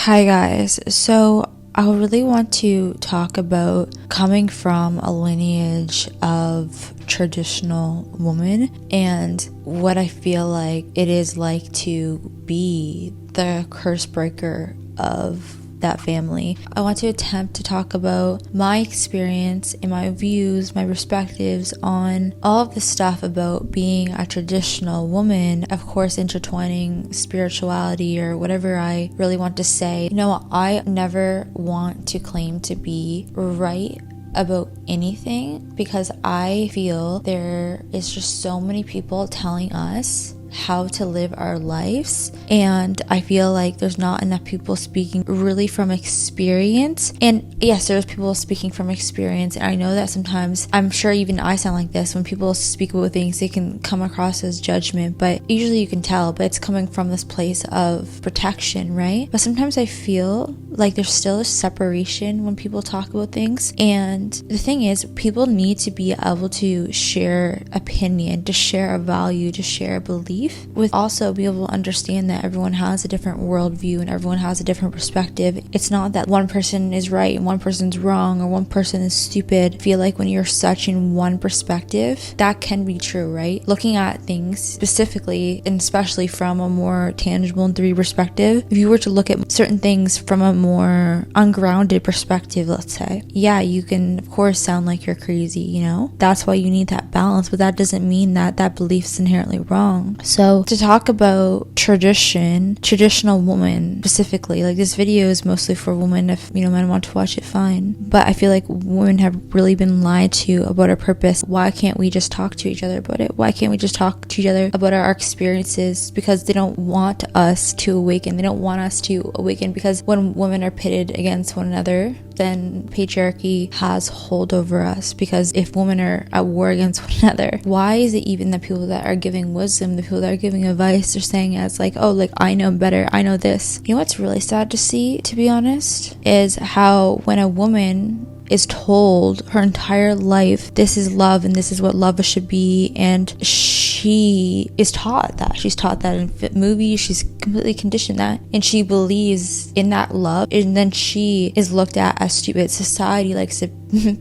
Hi guys, so I really want to talk about coming from a lineage of traditional woman and what I feel like it is like to be the curse breaker of that family. I want to attempt to talk about my experience and my views, my perspectives on all of the stuff about being a traditional woman, of course intertwining spirituality or whatever I really want to say. I never want to claim to be right about anything because I feel there is just so many people telling us how to live our lives, and I feel like there's not enough people speaking really from experience. And yes, there's people speaking from experience, and I know that sometimes, I'm sure even I sound like this, when people speak about things they can come across as judgment, but usually you can tell, but it's coming from this place of protection, right? But sometimes I feel like there's still a separation when people talk about things, and the thing is, people need to be able to share opinion, to share a value, to share a belief, with also be able to understand that everyone has a different worldview and everyone has a different perspective. It's not that one person is right and one person's wrong or one person is stupid. I feel like when you're such in one perspective, that can be true, right? Looking at things specifically and especially from a more tangible and 3D perspective, if you were to look at certain things from a more ungrounded perspective, let's say, yeah, you can of course sound like you're crazy, That's why you need that balance, but that doesn't mean that that belief's inherently wrong. So to talk about traditional woman specifically, like this video is mostly for women. If men want to watch it, fine, but I feel like women have really been lied to about our purpose. Why can't we just talk to each other about it? Why can't we just talk to each other about our experiences? Because they don't want us to awaken. They don't want us to awaken, because when women are pitted against one another, then patriarchy has hold over us. Because if women are at war against one another, why is it even the people that are giving wisdom, the people that are giving advice, they're saying it's like, oh, like I know better, I know this. What's really sad to see, to be honest, is how when a woman is told her entire life this is love and this is what love should be, and she is taught that. She's taught that in movies, she's completely conditioned that, and she believes in that love, and then she is looked at as stupid. Society likes to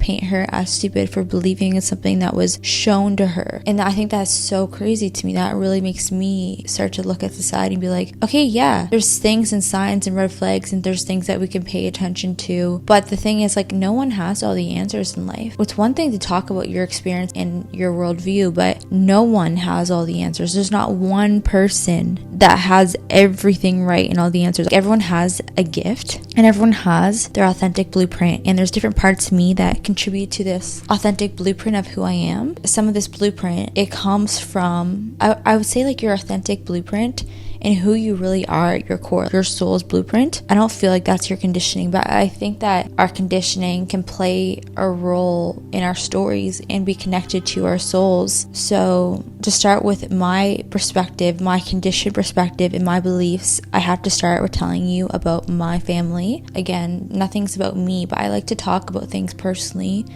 paint her as stupid for believing in something that was shown to her, and I think that's so crazy to me. That really makes me start to look at society and be like, okay, yeah, there's things and signs and red flags, and there's things that we can pay attention to, but the thing is, like, no one has all the answers in life. It's one thing to talk about your experience and your worldview, but no one has all the answers. There's not one person that has everything right and all the answers. Everyone has a gift and everyone has their authentic blueprint, and there's different parts of me that contribute to this authentic blueprint of who I am. Some of this blueprint, it comes from, I would say, like your authentic blueprint and who you really are at your core, your soul's blueprint. I don't feel like that's your conditioning, but I think that our conditioning can play a role in our stories and be connected to our souls. So to start with my perspective, my conditioned perspective and my beliefs, I have to start with telling you about my family. Again, nothing's about me, but I like to talk about things personally,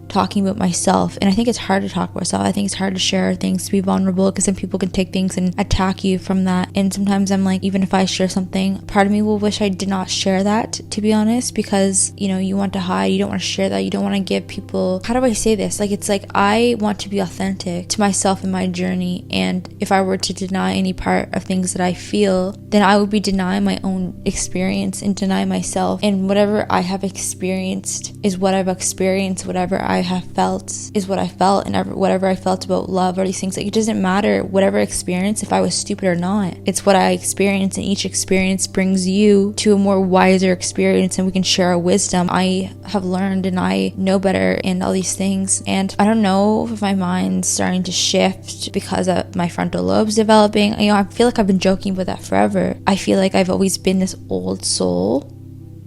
talking about myself. And I think it's hard to talk about myself. I think it's hard to share things, to be vulnerable, because then people can take things and attack you from that. And sometimes I'm like, even if I share something, part of me will wish I did not share that, to be honest, because you want to hide, you don't want to share that, you don't want to give people, how do I say this, like, it's like I want to be authentic to myself and my journey, and if I were to deny any part of things that I feel, then I would be denying my own experience and deny myself. And whatever I have experienced is what I've experienced. Whatever I have felt is what I felt, and whatever I felt about love or these things, like, it doesn't matter whatever experience, if I was stupid or not, it's what I experienced, and each experience brings you to a more wiser experience, and we can share our wisdom. I have learned and I know better and all these things, and I don't know if my mind's starting to shift because of my frontal lobe's developing. I feel like I've been joking about that forever. I feel like I've always been this old soul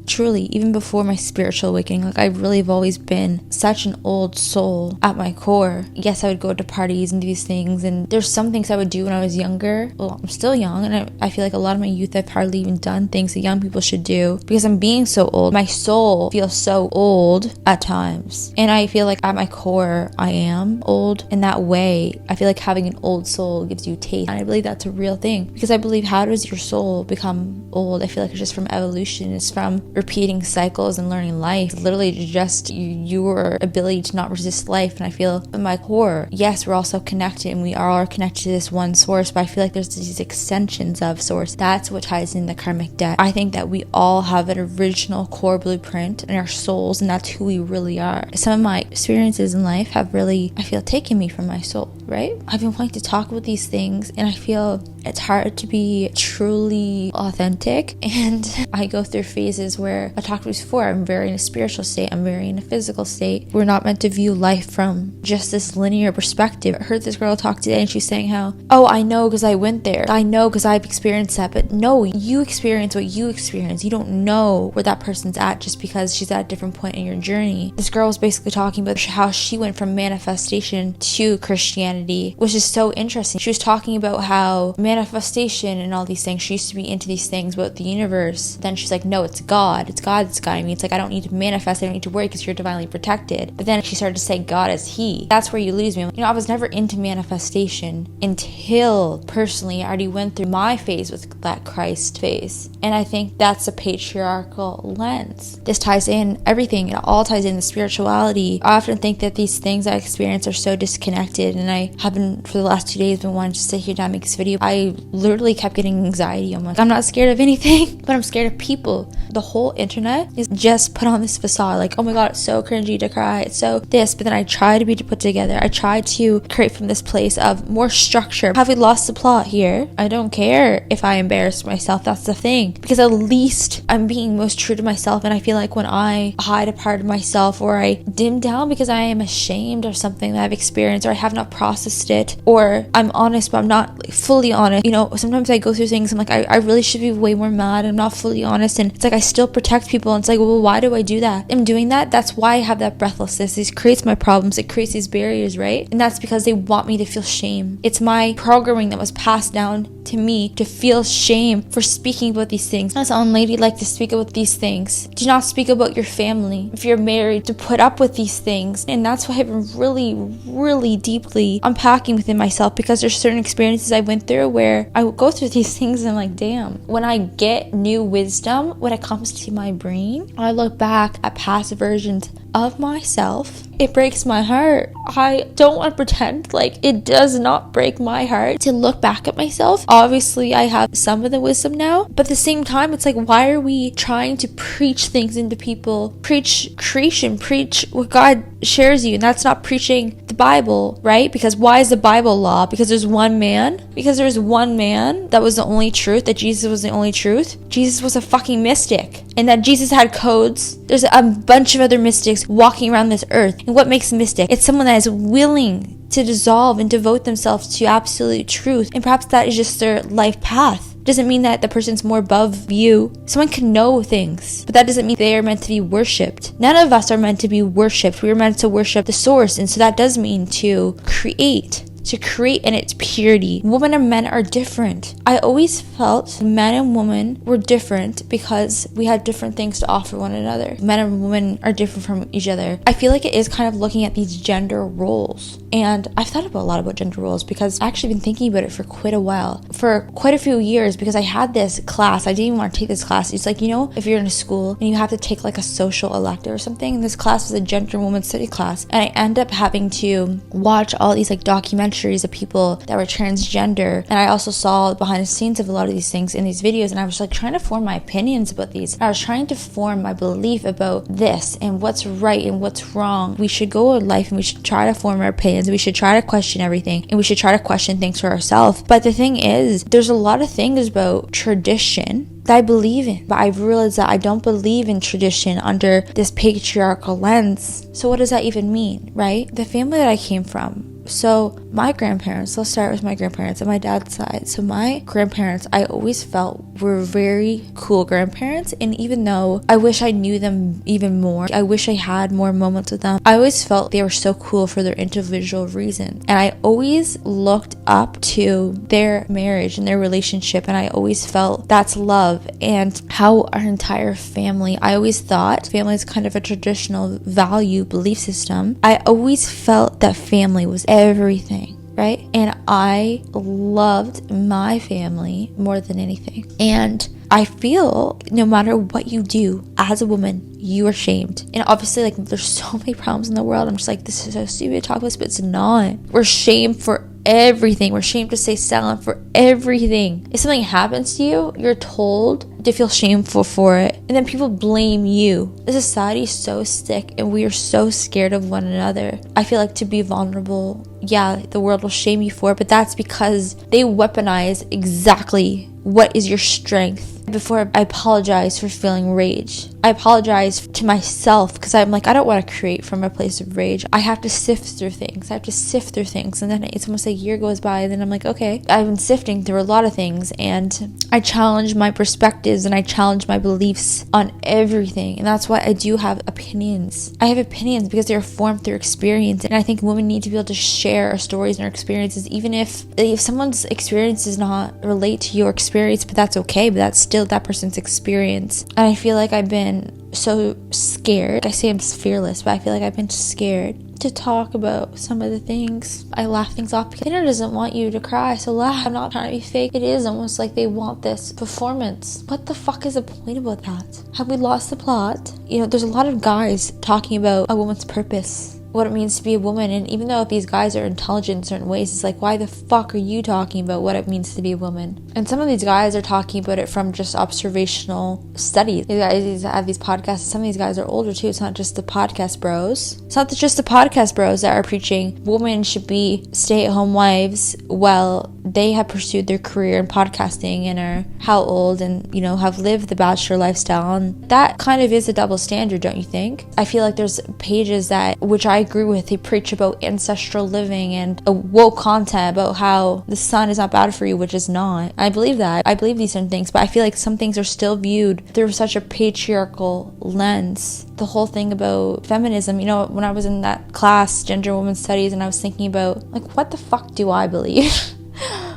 truly, even before my spiritual awakening, like I really have always been such an old soul at my core. Yes, I would go to parties and do these things, and there's some things I would do when I was younger. Well, I'm still young, and I feel like a lot of my youth I've hardly even done things that young people should do because I'm being so old. My soul feels so old at times, and I feel like at my core I am old in that way. I feel like having an old soul gives you taste, and I believe that's a real thing, because I believe, how does your soul become old? I feel like it's just from evolution. It's from repeating cycles and learning life. It's literally just your ability to not resist life. And I feel in my core, yes, we're all so connected and we are all connected to this one source, but I feel like there's these extensions of source. That's what ties in the karmic debt. I think that we all have an original core blueprint in our souls, and that's who we really are. Some of my experiences in life have really, I feel, taken me from my soul, right? I've been wanting to talk about these things, and I feel it's hard to be truly authentic, and I go through phases where I talked before, I'm very in a spiritual state, I'm very in a physical state. We're not meant to view life from just this linear perspective. I heard this girl talk today, and she's saying how, oh, I know because I went there, I know because I've experienced that. But no, you experience what you experience. You don't know where that person's at just because she's at a different point in your journey. This girl was basically talking about how she went from manifestation to Christianity, which is so interesting. She was talking about how manifestation and all these things, she used to be into these things about the universe. Then she's like, no, it's God. It's God that's guiding me. It's like, I don't need to manifest. I don't need to worry because you're divinely protected. But then she started to say God as He. That's where you lose me. You know, I was never into manifestation until personally I already went through my phase with that Christ phase. And I think that's a patriarchal lens. This ties in everything. It all ties in the spirituality. I often think that these things I experience are so disconnected, and I have been, for the last 2 days, been wanting to sit here down and make this video. I literally kept getting anxiety. I'm like, I'm not scared of anything, but I'm scared of people. The whole internet is just put on this facade, like, oh my god, it's so cringy to cry, it's so this, but then I try to be put together. I try to create from this place of more structure. Have we lost the plot here? I don't care if I embarrass myself. That's the thing, because at least I'm being most true to myself. And I feel like when I hide a part of myself, or I dim down because I am ashamed of something that I've experienced, or I have not processed it, or I'm honest but I'm not like fully honest, you know, sometimes I go through things, I'm like, I really should be way more mad, I'm not fully honest, and it's like I still protect people, and it's like, well, why do I do that? I'm doing that. That's why I have that breathlessness. It creates my problems. It creates these barriers, right? And that's because they want me to feel shame. It's my programming that was passed down to me to feel shame for speaking about these things. That's unladylike to speak about these things. Do not speak about your family if you're married, to put up with these things. And that's why I've been really deeply unpacking within myself, because there's certain experiences I went through where I would go through these things and I'm like, damn. When I get new wisdom when it comes to my brain, I look back at past versions of myself, it breaks my heart. I don't want to pretend like it does not break my heart to look back at myself. Obviously, I have some of the wisdom now, but at the same time, it's like, why are we trying to preach things into people? Preach creation, preach what God shares you, and that's not preaching the Bible, right? Because why is the Bible law? Because there's one man? Because there's one man that was the only truth, that Jesus was the only truth? Jesus was a fucking mystic, and that Jesus had codes. There's a bunch of other mystics walking around this earth. And what makes a mystic? It's someone that is willing to dissolve and devote themselves to absolute truth. And perhaps that is just their life path. Doesn't mean that the person's more above you. Someone can know things, but that doesn't mean they are meant to be worshipped. None of us are meant to be worshipped. We are meant to worship the source. And so that does mean to create in its purity. Women and men are different. I always felt men and women were different because we had different things to offer one another. Men and women are different from each other. I feel like it is kind of looking at these gender roles. And I've thought about a lot about gender roles because I've actually been thinking about it for quite a while, for quite a few years, because I had this class. I didn't even want to take this class. It's like, you know, if you're in a school and you have to take like a social elective or something, and this class was a gender and woman study class, and I end up having to watch all these like documentaries of people that were transgender, and I also saw behind the scenes of a lot of these things in these videos, and I was like trying to form my opinions about these. And I was trying to form my belief about this and what's right and what's wrong. We should go in life and we should try to form our opinions. We should try to question everything, and we should try to question things for ourselves. But the thing is, there's a lot of things about tradition that I believe in, but I've realized that I don't believe in tradition under this patriarchal lens. So what does that even mean, right? The family that I came from, so my grandparents, let's start with my grandparents on my dad's side. So my grandparents, I always felt were very cool grandparents. And even though I wish I knew them even more, I wish I had more moments with them, I always felt they were so cool for their individual reasons. And I always looked up to their marriage and their relationship, and I always felt that's love. And how our entire family, I always thought family is kind of a traditional value belief system. I always felt that family was everything, right? And I loved my family more than anything. And I feel no matter what you do as a woman, you are shamed. And obviously, like, there's so many problems in the world. I'm just like, this is so stupid to talk about this, but it's not. We're shamed for everything. We're shamed to stay silent for everything. If something happens to you, you're told to feel shameful for it, and then people blame you. The society is so sick, and we are so scared of one another. I feel like to be vulnerable, yeah, the world will shame you for it, but that's because they weaponize exactly what is your strength. Before I apologize for feeling rage, I apologize to myself because I'm like, I don't want to create from a place of rage. I have to sift through things. And then it's almost a year goes by, and then I'm like, okay, I've been sifting through a lot of things, and I challenge my perspectives and I challenge my beliefs on everything. And that's why I do have opinions. I have opinions because they're formed through experience, and I think women need to be able to share our stories and our experiences, even if someone's experience does not relate to your experience, but that's okay, but that's still that person's experience. And I feel like I've been so scared. I say I'm fearless, but I feel like I've been scared to talk about some of the things. I laugh things off because dinner doesn't want you to cry, so laugh. I'm not trying to be fake. It is almost like they want this performance. What the fuck is the point about that? Have we lost the plot? You know, there's a lot of guys talking about a woman's purpose, what it means to be a woman, and even though if these guys are intelligent in certain ways, it's like, why the fuck are you talking about what it means to be a woman? And some of these guys are talking about it from just observational studies. These guys have these podcasts. Some of these guys are older too. It's not just the podcast bros. It's not just the podcast bros that are preaching women should be stay-at-home wives while they have pursued their career in podcasting and are how old and, you know, have lived the bachelor lifestyle. And that kind of is a double standard, don't you think? I feel like there's pages that, which I agree with, they preach about ancestral living and a woke content about how the sun is not bad for you, which is not. I believe that. I believe these certain things, but I feel like some things are still viewed through such a patriarchal lens. The whole thing about feminism, you know, when I was in that class, gender and women's studies, and I was thinking about, like, what the fuck do I believe?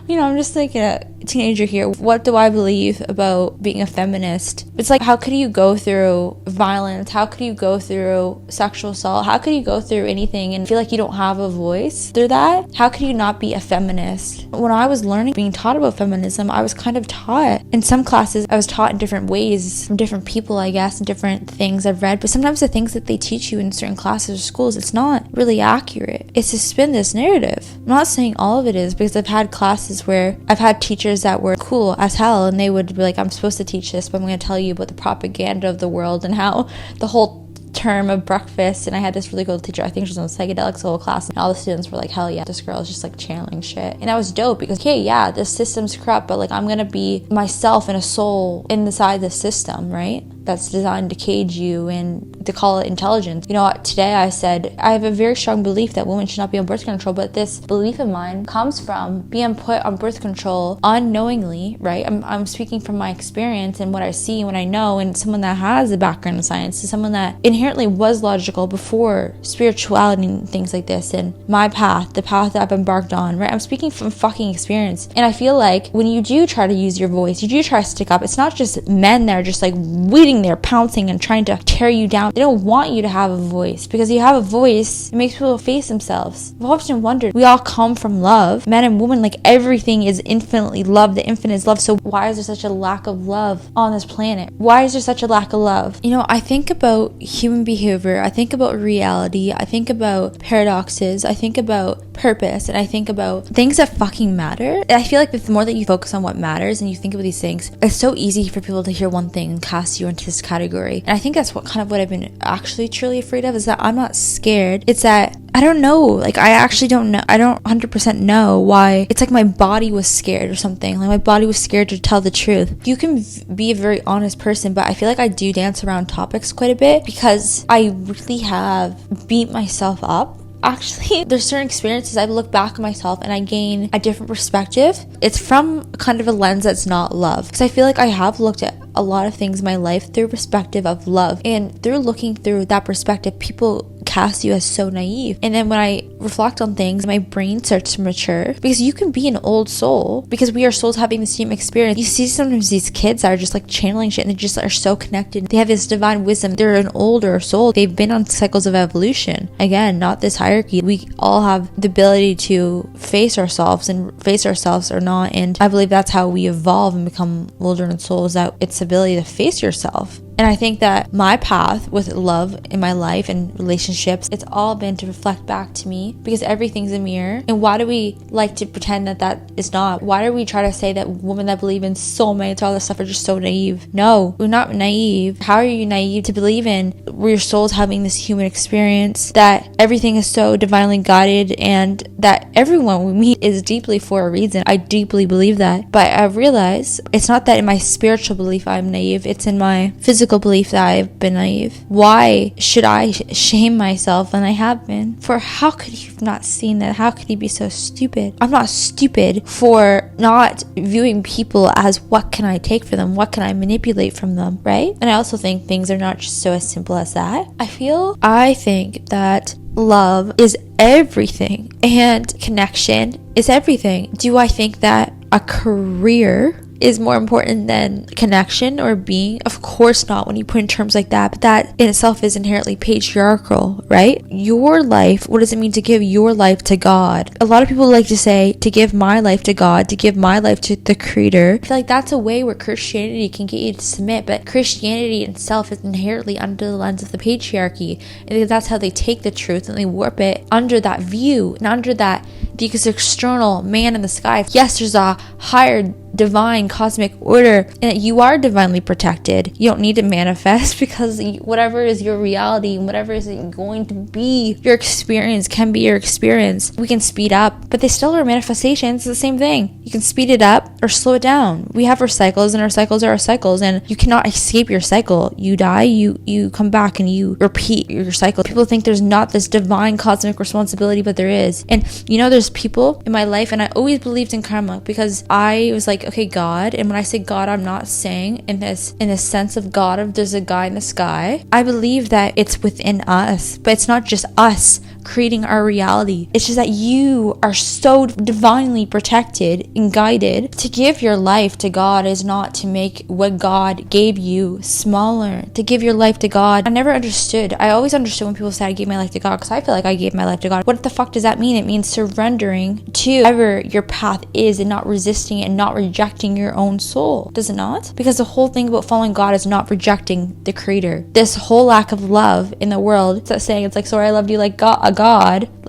You know, I'm just like a teenager here. What do I believe about being a feminist? It's like, how could you go through violence? How could you go through sexual assault? How could you go through anything and feel like you don't have a voice through that? How could you not be a feminist? When I was learning, being taught about feminism, I was kind of taught. In some classes, I was taught in different ways from different people, I guess, and different things I've read. But sometimes the things that they teach you in certain classes or schools, it's not really accurate. It's to spin this narrative. I'm not saying all of it is, because I've had classes where I've had teachers that were cool as hell, and they would be like, I'm supposed to teach this, but I'm going to tell you about the propaganda of the world and how the whole term of breakfast. And I had this really cool teacher, I think she was on psychedelics the whole class, and all the students were like, hell yeah, this girl is just like channeling shit. And that was dope because, okay, yeah, the system's corrupt, but like, I'm gonna be myself and a soul inside the system, right? That's designed to cage you and to call it intelligence. You know, today I said I have a very strong belief that women should not be on birth control, but this belief of mine comes from being put on birth control unknowingly, right? I'm speaking from my experience and what I see and what I know, and someone that has a background in science, is someone that inherently was logical before spirituality and things like this, and my path, the path that I've embarked on, right? I'm speaking from fucking experience. And I feel like when you do try to use your voice, you do try to stick up, it's not just men that are just like waiting there pouncing and trying to tear you down. They don't want you to have a voice, because you have a voice, it makes people face themselves. I've often wondered, we all come from love, men and women, like everything is infinitely love, the infinite is love, so why is there such a lack of love on this planet? Why is there such a lack of love? You know, I think about human behavior, I think about reality, I think about paradoxes, I think about purpose, and I think about things that fucking matter. And I feel like the more that you focus on what matters and you think about these things, it's so easy for people to hear one thing and cast you into this category. And I think that's what I've been actually truly afraid of, is that I'm not scared. It's that I don't know, like I actually don't know, I don't 100% know why. It's like my body was scared or something, like my body was scared to tell the truth. You can be a very honest person, but I feel like I do dance around topics quite a bit because I really have beat myself up actually, there's certain experiences I look back at myself and I gain a different perspective. It's from kind of a lens that's not love. Because I feel like I have looked at a lot of things in my life through perspective of love. And through looking through that perspective, people cast you as so naive. And then when I reflect on things, my brain starts to mature, because you can be an old soul, because we are souls having the same experience. You see sometimes these kids that are just like channeling shit and they just are so connected. They have this divine wisdom. They're an older soul. They've been on cycles of evolution. Again, not this hierarchy. We all have the ability to face ourselves or not. And I believe that's how we evolve and become older in souls, that it's the ability to face yourself. And I think that my path with love in my life and relationships, it's all been to reflect back to me, because everything's a mirror. And why do we like to pretend that that is not? Why do we try to say that women that believe in soulmates, all this stuff, are just so naive? No, we're not naive. How are you naive to believe in where your soul's having this human experience, that everything is so divinely guided, and that everyone we meet is deeply for a reason? I deeply believe that. But I realize it's not that in my spiritual belief I'm naive, it's in my physical belief that I've been naive. Why should I shame myself when I have been? For how could you have not seen that? How could you be so stupid? I'm not stupid for not viewing people as what can I take from them? What can I manipulate from them, right? And I also think things are not just so as simple as that. I think that love is everything and connection is everything. Do I think that a career is more important than connection or being? Of course not, when you put in terms like that. But that in itself is inherently patriarchal, right? Your life, what does it mean to give your life to God? A lot of people like to say, to give my life to God, to give my life to the Creator. I feel like that's a way where Christianity can get you to submit, but Christianity itself is inherently under the lens of the patriarchy. And that's how they take the truth and they warp it under that view and under that, because external man in the sky. Yes, there's a higher divine cosmic order and that you are divinely protected. You don't need to manifest, because whatever is your reality and whatever is going to be your experience can be your experience. We can speed up, but they still are manifestations. It's the same thing. You can speed it up or slow it down. We have our cycles, and our cycles are our cycles, and you cannot escape your cycle. You die, you come back, and you repeat your cycle. People think there's not this divine cosmic responsibility, but there is. And there's people in my life, and I always believed in karma, because I was like, okay, God. And when I say God, I'm not saying in this sense of God, of there's a guy in the sky. I believe that it's within us, but it's not just us creating our reality. It's just that you are so divinely protected and guided. To give your life to God is not to make what God gave you smaller. To give your life to God, I never understood. I always understood when people say I gave my life to God, because I feel like I gave my life to God. What the fuck does that mean? It means surrendering to whatever your path is and not resisting it and not rejecting your own soul. Does it not? Because the whole thing about following God is not rejecting the Creator. This whole lack of love in the world, it's that saying, it's like, sorry, I loved you like God.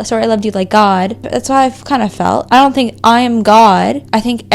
Sorry, I loved you like God. That's how I've kind of felt. I don't think I am God. I think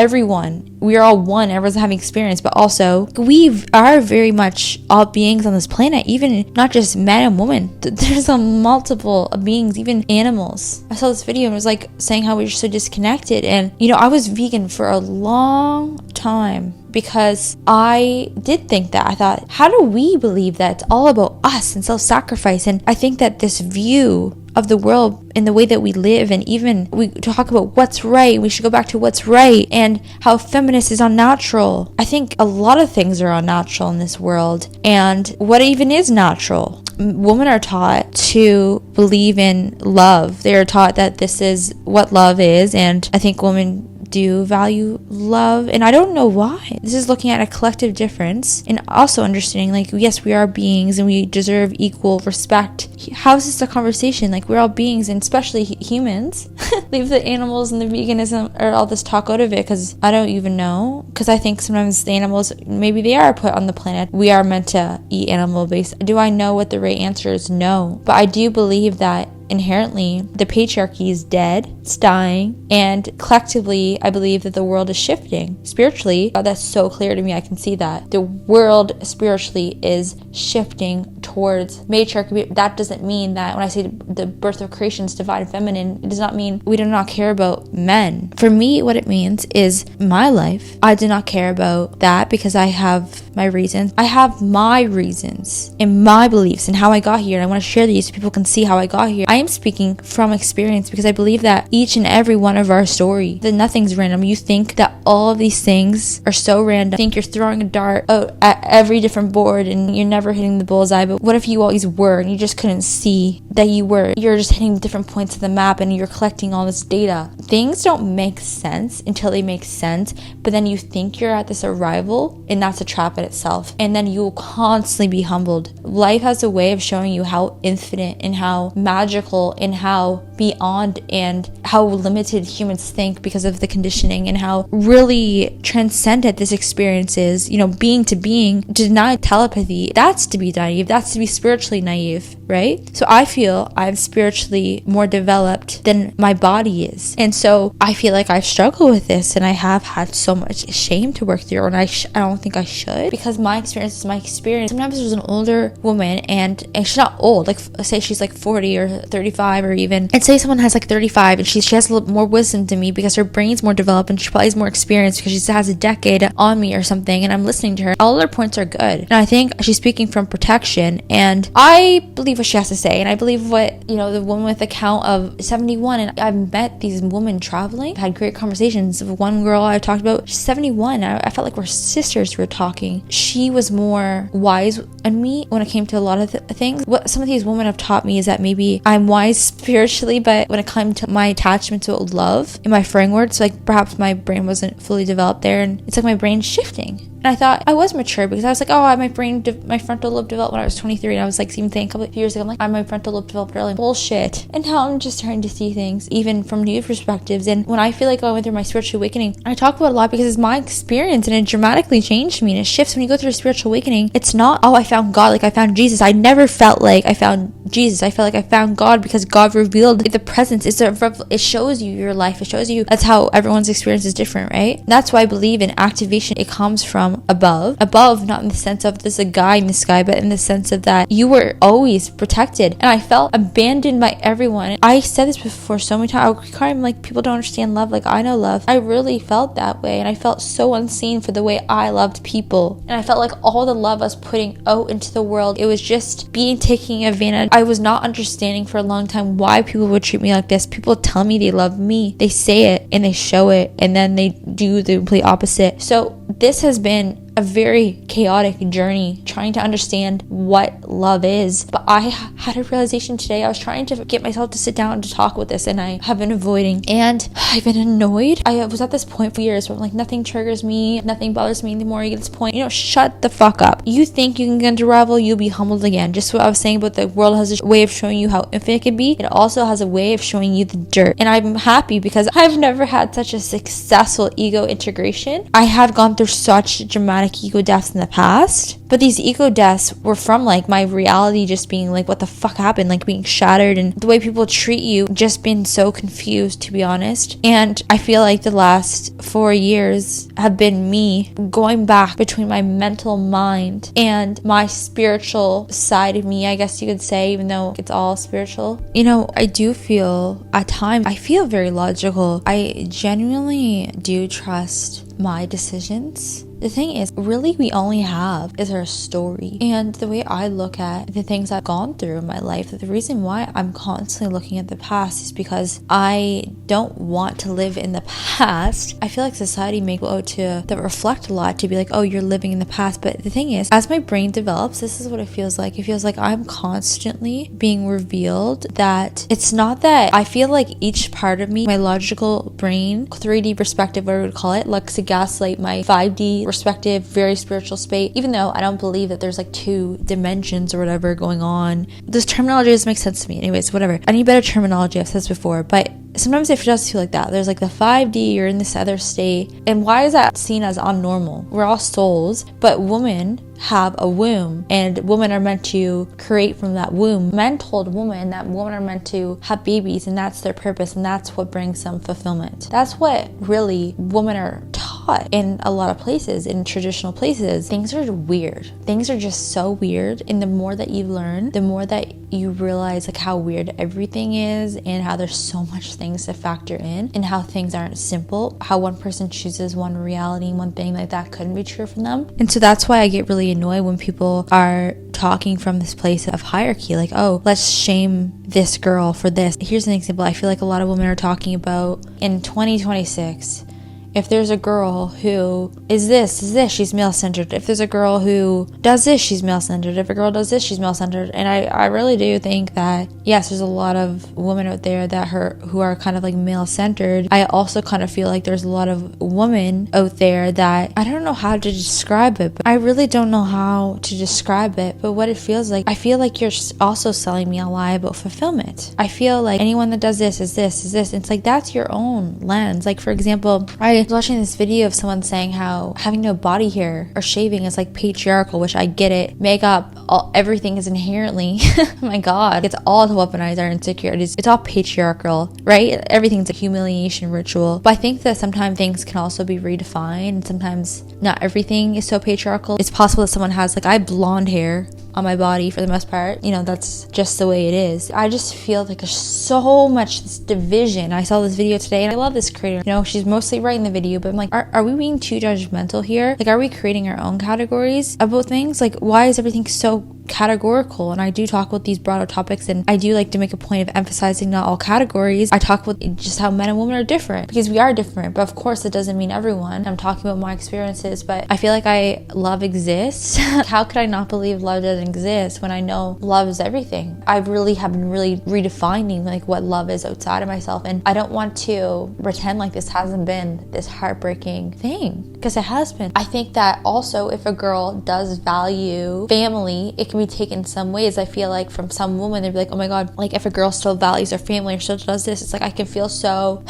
we are all one. Everyone's having experience, but also we are very much all beings on this planet, even not just man and woman. There's a multiple of beings, even animals. I saw this video and it was like saying how we're so disconnected. And I was vegan for a long time, because I did think that. I thought, how do we believe that it's all about us and self-sacrifice? And I think that this view of the world and the way that we live, and even we talk about what's right, we should go back to what's right, and how feminist is unnatural. I think a lot of things are unnatural in this world, and what even is natural? Women are taught to believe in love. They are taught that this is what love is, and I think women do value love, and I don't know why. This is looking at a collective difference and also understanding, like, yes, we are beings and we deserve equal respect. How is this a conversation? Like, we're all beings, and especially humans. Leave the animals and the veganism or all this talk out of it, because I don't even know. Because I think sometimes the animals, maybe they are put on the planet. We are meant to eat animal based. Do I know what the right answer is? No. But I do believe that inherently the patriarchy is dead, it's dying, and collectively I believe that the world is shifting spiritually. God, that's so clear to me. I can see that the world spiritually is shifting towards matriarchy. That doesn't mean that when I say the birth of creation is divine feminine, it does not mean we do not care about men. For me, what it means is my life. I do not care about that because I have my reasons. I have my reasons and my beliefs and how I got here, and I want to share these so people can see how I got here. I am speaking from experience because I believe that each and every one of our story, that nothing's random. You think that all of these things are so random. You think you're throwing a dart out at every different board and you're never hitting the bullseye, but what if you always were and you just couldn't see that you were? You're just hitting different points of the map and you're collecting all this data. Things don't make sense until they make sense, but then you think you're at this arrival, and that's a trap in itself, and then you will constantly be humbled. Life has a way of showing you how infinite and how magical and how beyond and how limited humans think because of the conditioning, and how really transcendent this experience is. Being to being, deny telepathy, that's to be naive, that's to be spiritually naive, right? So I feel I'm spiritually more developed than my body is, and so I feel like I've struggled with this, and I have had so much shame to work through, and I don't think I should, because my experience is my experience. Sometimes there's an older woman, and she's not old, like say she's like 40 or 35, or even, and say someone has like 35 and she has a little more wisdom than me because her brain's more developed and she probably has more experience because she has a decade on me or something, and I'm listening to her. All her points are good, and I think she's speaking from protection, and I believe what she has to say, and I believe what the woman with the count of 71, and I've met these women traveling. I've had great conversations. One girl I talked about, she's 71. I felt like we're sisters. We were talking. She was more wise than me when it came to a lot of things. What some of these women have taught me is that maybe I'm wise spiritually, but when it comes to my attachment to love in my frameworks, like perhaps my brain wasn't fully developed there, and it's like my brain's shifting. And I thought I was mature because I was like, my frontal lobe developed when I was 23, and I was like, even thinking a couple of years ago, I'm like, my frontal lobe developed early. Bullshit. And now I'm just starting to see things even from new perspectives. And when I feel like I went through my spiritual awakening, I talk about it a lot because it's my experience, and it dramatically changed me, and it shifts when you go through a spiritual awakening. It's not, I found God, like I found Jesus. I never felt like I found Jesus. I felt like I found God because God revealed the presence. It shows you your life. It shows you. That's how everyone's experience is different, right? That's why I believe in activation. It comes from above, not in the sense of there's a guy in the sky, but in the sense of that you were always protected. And I felt abandoned by everyone. I said this before so many times. I cry, I'm like, people don't understand love like I know love. I really felt that way, and I felt so unseen for the way I loved people, and I felt like all the love I was putting out into the world, it was just being taken advantage. I was not understanding for a long time why people would treat me like this. People tell me they love me, they say it and they show it, and then they do the complete opposite. So this has been a very chaotic journey trying to understand what love is. But I had a realization today. I was trying to get myself to sit down and to talk with this, and I have been avoiding, and I've been annoyed. I was at this point for years where I'm like, nothing triggers me, nothing bothers me anymore. You get this point, shut the fuck up. You think you can get into rival, you'll be humbled again. Just what I was saying about the world has a way of showing you how infinite it can be. It also has a way of showing you the dirt. And I'm happy because I've never had such a successful ego integration. I have gone through such dramatic ego deaths in the past, but these ego deaths were from like my reality just being like, what the fuck happened, like being shattered, and the way people treat you, just being so confused, to be honest. And I feel like the last 4 years have been me going back between my mental mind and my spiritual side of me, I guess you could say, even though it's all spiritual. I do feel at times I feel very logical. I genuinely do trust my decisions. The thing is, really, we only have is our story. And the way I look at the things I've gone through in my life, the reason why I'm constantly looking at the past is because I don't want to live in the past. I feel like society may go out to reflect a lot to be like, oh, you're living in the past. But the thing is, as my brain develops, this is what it feels like. It feels like I'm constantly being revealed that it's not that I feel like each part of me, my logical brain, 3D perspective, what I would call it, likes to gaslight my 5D perspective, very spiritual space, even though I don't believe that there's like 2 dimensions or whatever going on. This terminology doesn't make sense to me. Anyways, whatever. I need better terminology. I've said this before, but sometimes it does feel like that. There's like the 5D, you're in this other state. And why is that seen as unnormal? We're all souls, but women have a womb, and women are meant to create from that womb. Men told women that women are meant to have babies, and that's their purpose, and that's what brings them fulfillment. That's what really women are taught taught in a lot of places, in traditional places. Things are weird. Things are just so weird. And the more that you learn, the more that you realize like how weird everything is, and how there's so much things to factor in, and how things aren't simple, how one person chooses one reality, one thing like that couldn't be true for them. And so that's why I get really annoyed when people are talking from this place of hierarchy, like, oh, let's shame this girl for this. Here's an example. I feel like a lot of women are talking about in 2026, if there's a girl who is this, she's male-centered. If there's a girl who does this, she's male-centered. If a girl does this, she's male-centered. And I really do think that, yes, there's a lot of women out there who are kind of like male-centered. I also kind of feel like there's a lot of women out there that, I don't know how to describe it, but I really don't know how to describe it. But what it feels like, I feel like you're also selling me a lie about fulfillment. I feel like anyone that does this is this. It's like, that's your own lens. Like, for example, I was watching this video of someone saying how having no body hair or shaving is like patriarchal, which I get it. Makeup, everything is inherently, oh my god, it's all to weaponize our insecurities. It's all patriarchal, right? Everything's a humiliation ritual. But I think that sometimes things can also be redefined, and sometimes not everything is so patriarchal. It's possible that someone has, like, I have blonde hair on my body for the most part, that's just the way it is. I just feel like there's so much this division. I saw this video today and I love this creator. She's mostly right in the video, but I'm like, are we being too judgmental here? Like, are we creating our own categories about things? Like, why is everything so categorical? And I do talk about these broader topics, and I do like to make a point of emphasizing not all categories. I talk about just how men and women are different, because we are different, but of course it doesn't mean everyone. I'm talking about my experiences, but I feel like love exists. How could I not believe love doesn't exist when I know love is everything? I really have been really redefining like what love is outside of myself, and I don't want to pretend like this hasn't been this heartbreaking thing, because it has been. I think that also if a girl does value family, it can be taken some ways. I feel like from some women, they'd be like, oh my god, like if a girl still values her family or still does this, it's like I can feel so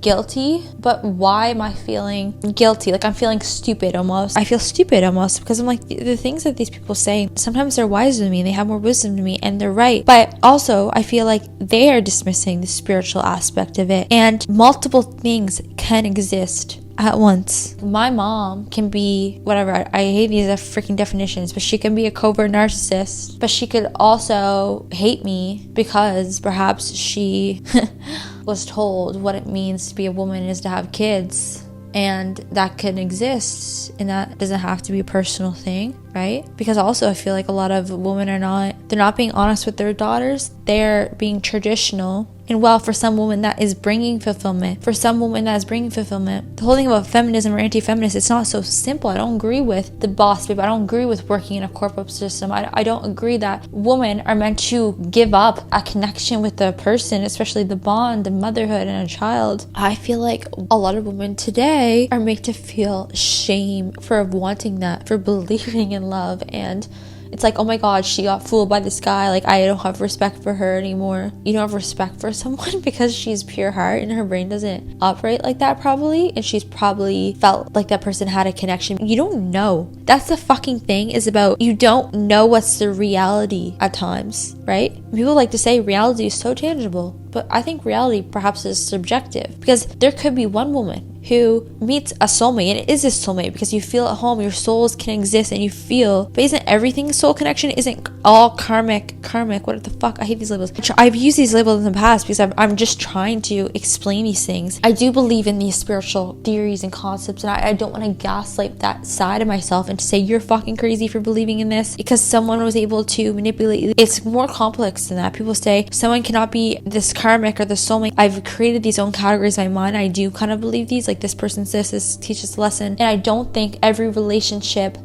guilty. But why am I feeling guilty? Like, I'm feeling stupid almost. I feel stupid almost because I'm like, the things that these people say, sometimes they're wiser than me, they have more wisdom than me, and they're right. But also I feel like they are dismissing the spiritual aspect of it, and multiple things can exist at once. My mom can be whatever, I hate these freaking definitions, but she can be a covert narcissist, but she could also hate me because perhaps she was told what it means to be a woman is to have kids, and that can exist, and that doesn't have to be a personal thing, right? Because also I feel like a lot of women they're not being honest with their daughters. They're being traditional. And well, for some women that is bringing fulfillment. The whole thing about feminism or anti-feminist, it's not so simple. I don't agree with the boss babe. I don't agree with working in a corporate system. I don't agree that women are meant to give up a connection with the person, especially the bond, the motherhood and a child. I feel like a lot of women today are made to feel shame for wanting that, for believing in love, and it's like, oh my god, she got fooled by this guy. Like, I don't have respect for her anymore. You don't have respect for someone because she's pure heart and her brain doesn't operate like that probably. And she's probably felt like that person had a connection. You don't know. That's the fucking thing, is about you don't know what's the reality at times, right? People like to say reality is so tangible, but I think reality perhaps is subjective, because there could be one woman who meets a soulmate, and it is a soulmate because you feel at home, your souls can exist and you feel, but isn't everything soul connection? Isn't all karmic, what the fuck? I hate these labels. I've used these labels in the past because I'm just trying to explain these things. I do believe in these spiritual theories and concepts, and I don't want to gaslight that side of myself and to say you're fucking crazy for believing in this because someone was able to manipulate. It's more complex than that. People say someone cannot be this karmic or the soulmate. I've created these own categories in my mind. I do kind of believe these, like this person says this teaches a lesson, and I don't think every relationship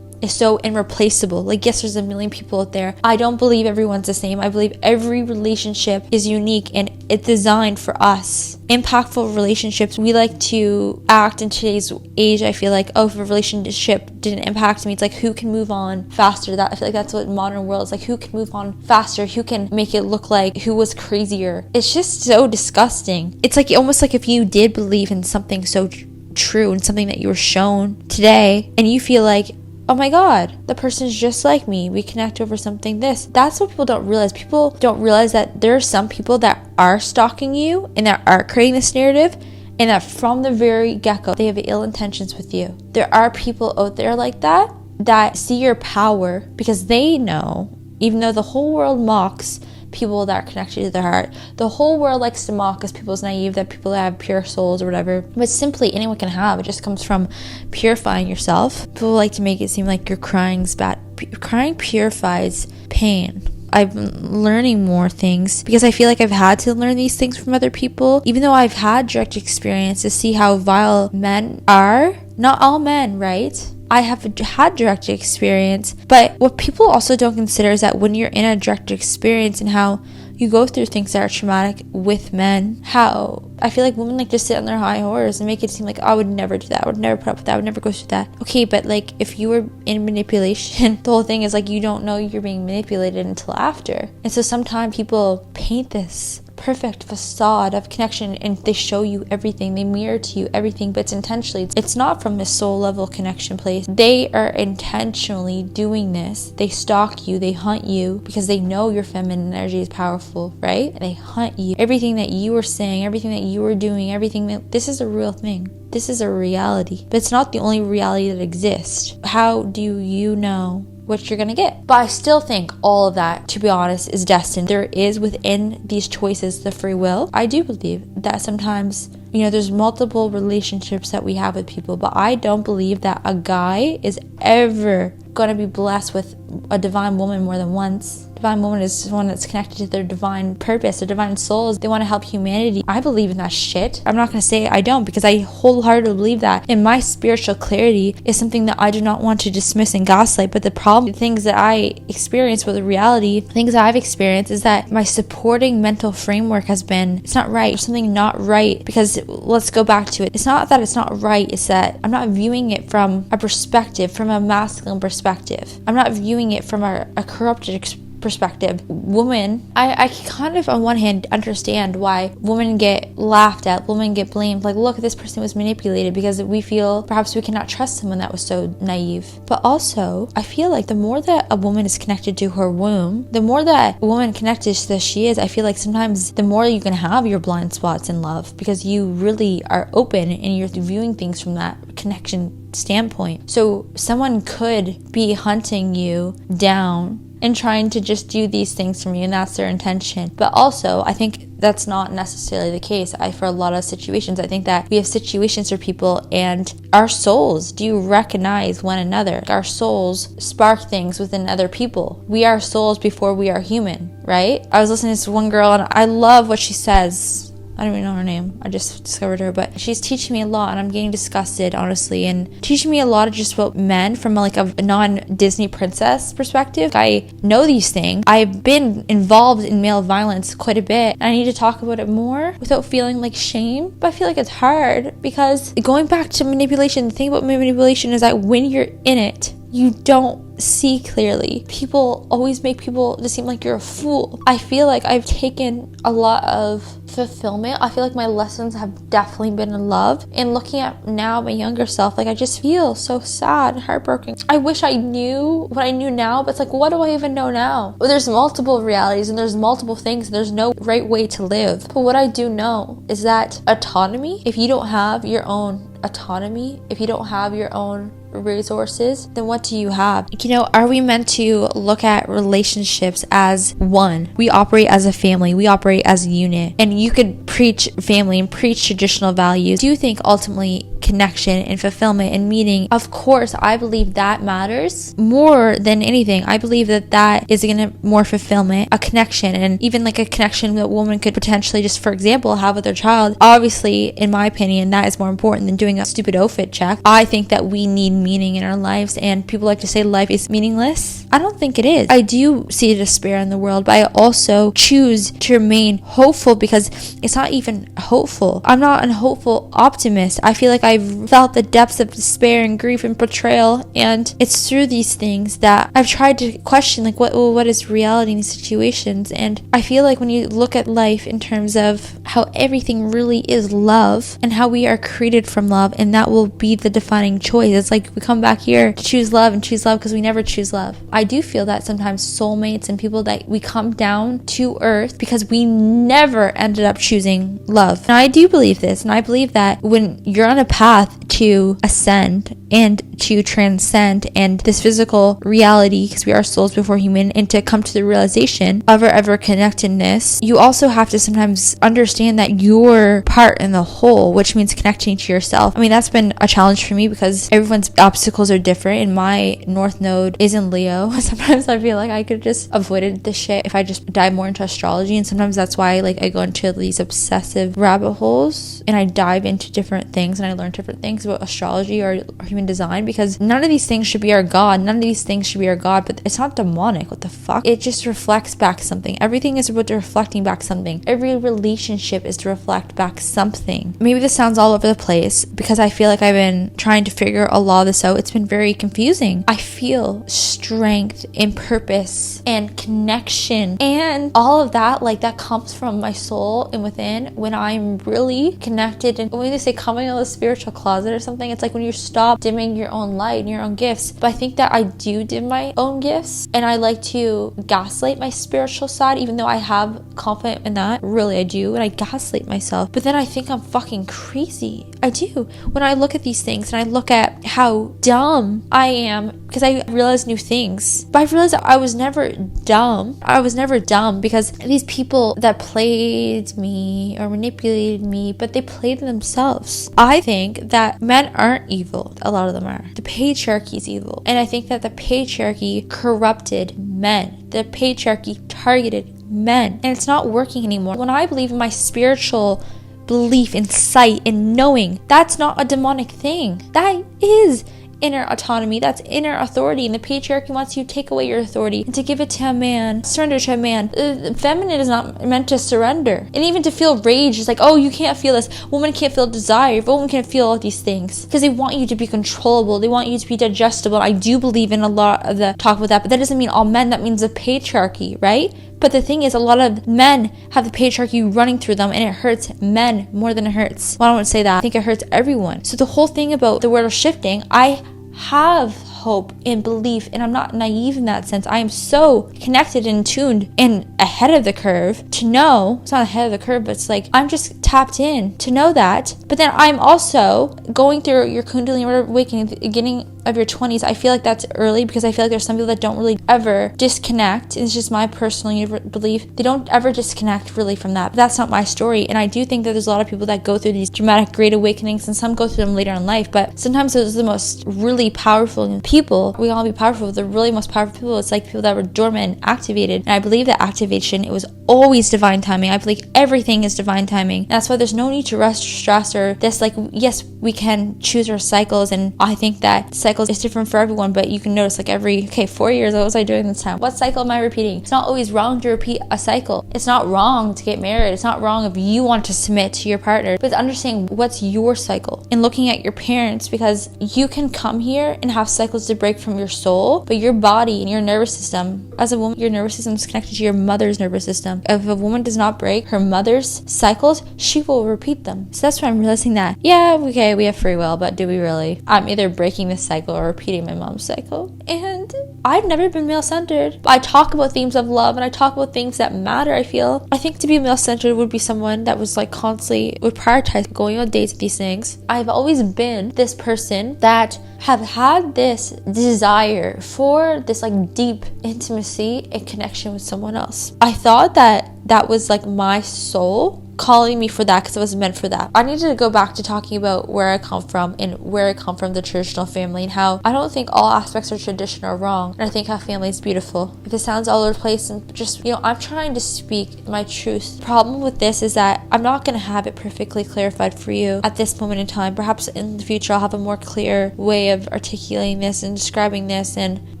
is so irreplaceable. Like, yes, there's a million people out there. I don't believe everyone's the same. I believe every relationship is unique and it's designed for us. Impactful relationships, we like to act in today's age. I feel like, oh, if a relationship didn't impact me, it's like, who can move on faster? That I feel like that's what modern world is like. Who can move on faster? Who can make it look like who was crazier? It's just so disgusting. It's like almost like if you did believe in something so true and something that you were shown today, and you feel like, oh my god, the person's just like me, we connect over something that's what people don't realize. People don't realize that there are some people that are stalking you and that are creating this narrative, and that from the very get-go, they have ill intentions with you. There are people out there like that see your power because they know, even though the whole world mocks people that are connected to their heart, the whole world likes to mock us people's naive, that people that have pure souls or whatever, but simply anyone can have. It just comes from purifying yourself. People like to make it seem like your crying's bad. Crying purifies pain. I've been learning more things because I feel like I've had to learn these things from other people, even though I've had direct experience to see how vile men are. Not all men, right? I have had direct experience, but what people also don't consider is that when you're in a direct experience and how you go through things that are traumatic with men, how I feel like women like just sit on their high horse and make it seem like, oh, I would never do that, I would never put up with that, I would never go through that. Okay, but like if you were in manipulation, the whole thing is like you don't know you're being manipulated until after. And so sometimes people paint this perfect facade of connection and they show you everything, they mirror to you everything, but it's intentionally, it's not from a soul level connection place. They are intentionally doing this. They stalk you, they hunt you because they know your feminine energy is powerful, right? They hunt you. Everything that you were saying, everything that you were doing, everything that, this is a real thing. This is a reality, but it's not the only reality that exists. How do you know what you're gonna get? But I still think all of that, to be honest, is destined. There is within these choices the free will. I do believe that sometimes, there's multiple relationships that we have with people, but I don't believe that a guy is ever gonna be blessed with a divine woman more than once. Divine woman is one that's connected to their divine purpose, their divine souls. They want to help humanity. I believe in that shit. I'm not going to say I don't, because I wholeheartedly believe that. And my spiritual clarity is something that I do not want to dismiss and gaslight. But the problem, the things that I experience with the reality, things that I've experienced, is that my supporting mental framework has been, it's not right. There's something not right, because let's go back to it. It's not that it's not right. It's that I'm not viewing it from a perspective, from a masculine perspective. I'm not viewing it from a corrupted perspective. Women, I can kind of on one hand understand why women get laughed at, women get blamed, like, look, this person was manipulated, because we feel perhaps we cannot trust someone that was so naive. But also, I feel like the more that a woman is connected to her womb, the more that a woman connected to this she is, I feel like sometimes the more you can have your blind spots in love, because you really are open and you're viewing things from that connection standpoint. So someone could be hunting you down and trying to just do these things from you, and that's their intention. But also, I think that's not necessarily the case. For a lot of situations, I think that we have situations for people, and our souls do recognize one another. Our souls spark things within other people. We are souls before we are human, right? I was listening to this one girl, and I love what she says. I don't even know her name. I just discovered her, but she's teaching me a lot, and I'm getting disgusted, honestly, and teaching me a lot of just about men from like a non-Disney princess perspective. I know these things. I've been involved in male violence quite a bit, and I need to talk about it more without feeling like shame. But I feel like it's hard, because going back to manipulation, the thing about manipulation is that when you're in it, you don't see clearly. People always make people just seem like you're a fool. I feel like I've taken a lot of fulfillment. I feel like my lessons have definitely been in love. And looking at now my younger self, like I just feel so sad and heartbroken. I wish I knew what I knew now, but it's like, what do I even know now? Well, there's multiple realities and there's multiple things. And there's no right way to live. But what I do know is that autonomy, if you don't have your own autonomy, if you don't have your own resources, then what do you have? Are we meant to look at relationships as one? We operate as a family, we operate as a unit, and you could preach family and preach traditional values. Do you think ultimately connection and fulfillment and meaning? Of course, I believe that matters more than anything. I believe that is going to more fulfillment, a connection, and even like a connection that a woman could potentially just, for example, have with their child. Obviously, in my opinion, that is more important than doing a stupid outfit check. I think that we need meaning in our lives, and people like to say life is meaningless. I don't think it is. I do see despair in the world, but I also choose to remain hopeful, because it's not even hopeful. I'm not an hopeful optimist. I feel like I've felt the depths of despair and grief and betrayal, and it's through these things that I've tried to question, like, what is reality in these situations. And I feel like when you look at life in terms of how everything really is love, and how we are created from love, and that will be the defining choice. It's like like we come back here to choose love and choose love because we never choose love. I do feel that sometimes soulmates and people that we come down to earth because we never ended up choosing love. And I do believe this, and I believe that when you're on a path to ascend and to transcend and this physical reality, because we are souls before human, and to come to the realization of our ever connectedness, you also have to sometimes understand that you're part in the whole, which means connecting to yourself. I mean, that's been a challenge for me because everyone's obstacles are different, and my north node is in Leo. Sometimes I feel like I could just avoided this shit if I just dive more into astrology, and sometimes that's why like I go into these obsessive rabbit holes and I dive into different things and I learn different things about astrology or human design, because none of these things should be our god. None of these things should be our god, but it's not demonic. What the fuck? It just reflects back something. Everything is about reflecting back something. Every relationship is to reflect back something. Maybe this sounds all over the place because I feel like I've been trying to figure a lot of this out. It's been very confusing. I feel strength and purpose and connection and all of that, like that comes from my soul and within when I'm really connected. And when they say coming out of the spiritual closet or something, it's like when you stop dimming your own light and your own gifts. But I think that I do dim my own gifts, and I like to gaslight my spiritual side, even though I have confidence in that. Really, I do, and I gaslight myself. But then I think I'm fucking crazy. I do. When I look at these things and I look at how dumb I am, because I realize new things. But I realized that I was never dumb. I was never dumb because these people that played me or manipulated me, but they played themselves. I think that men aren't evil. A lot of them are. The patriarchy is evil. And I think that the patriarchy corrupted men. The patriarchy targeted men. And it's not working anymore. When I believe in my spiritual belief in sight and knowing, that's not a demonic thing. That is inner autonomy, that's inner authority, and the patriarchy wants you to take away your authority and to give it to a man, surrender to a man. Feminine is not meant to surrender, and even to feel rage is like, oh, you can't feel this. Women can't feel desire. Women can't feel all these things because they want you to be controllable. They want you to be digestible. I do believe in a lot of the talk about that, but that doesn't mean all men. That means the patriarchy, right? But the thing is, a lot of men have the patriarchy running through them, and it hurts men more than it hurts. Well, I don't want to say that. I think it hurts everyone. So the whole thing about the world of shifting, I have hope and belief, and I'm not naive in that sense. I am so connected and tuned and ahead of the curve to know, it's not ahead of the curve, but it's like I'm just tapped in to know that. But then I'm also going through your Kundalini awakening at the beginning of your 20s. I feel like that's early because I feel like there's some people that don't really ever disconnect. It's just my personal belief. They don't ever disconnect really from that. But that's not my story. And I do think that there's a lot of people that go through these dramatic great awakenings, and some go through them later in life. But sometimes those are the most really powerful people. We all be powerful, but the really most powerful people, it's like people that were dormant and activated. And I believe that activation, it was always divine timing. I believe everything is divine timing. And that's why there's no need to rush, stress, or this. Like, yes, we can choose our cycles, and I think that cycles is different for everyone, but you can notice like every 4 years, what was I doing this time? What cycle am I repeating? It's not always wrong to repeat a cycle. It's not wrong to get married. It's not wrong if you want to submit to your partner, but understanding what's your cycle and looking at your parents, because you can come here and have cycles to break from your soul, but your body and your nervous system, as a woman, your nervous system is connected to your mother's nervous system. If a woman does not break her mother's cycles, she will repeat them. So that's why I'm realizing that, yeah, okay, we have free will, but do we really? I'm either breaking this cycle or repeating my mom's cycle. And I've never been male-centered. I talk about themes of love and I talk about things that matter. I think to be male-centered would be someone that was like constantly would prioritize going on dates with these things. I've always been this person that have had this desire for this like deep intimacy and connection with someone else. I thought that was like my soul calling me for that because it was meant for that. I needed to go back to talking about where I come from and where I come from, the traditional family, and how I don't think all aspects of tradition are wrong, and I think our family is beautiful. If it sounds all over the place, and just, I'm trying to speak my truth. The problem with this is that I'm not going to have it perfectly clarified for you at this moment in time. Perhaps in the future I'll have a more clear way of articulating this and describing this, and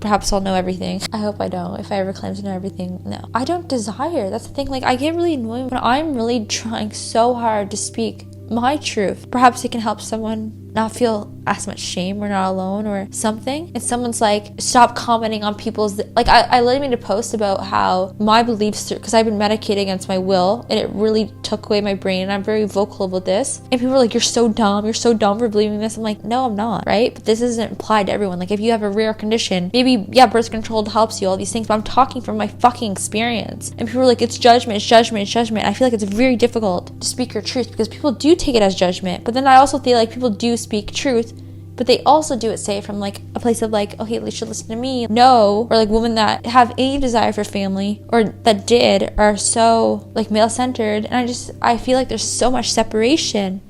perhaps I'll know everything. I hope I don't. If I ever claim to know everything, no. I don't desire. That's the thing. Like, I get really annoyed when I'm really trying so hard to speak my truth. Perhaps it can help someone not feel as much shame, we're not alone or something. And someone's like, stop commenting on people's, like, I literally made a post about how my beliefs, because I've been medicated against my will and it really took away my brain, and I'm very vocal about this, and people are like, you're so dumb for believing this. I'm like, no, I'm not, right? But this isn't applied to everyone. Like, if you have a rare condition, maybe, yeah, birth control helps you, all these things, but I'm talking from my fucking experience. And people are like, it's judgment. I feel like it's very difficult to speak your truth because people do take it as judgment. But then I also feel like people do speak truth, but they also do it, say, from like a place of like, okay, you should listen to me. No, or like women that have any desire for family or that did are so like male centered. And I feel like there's so much separation.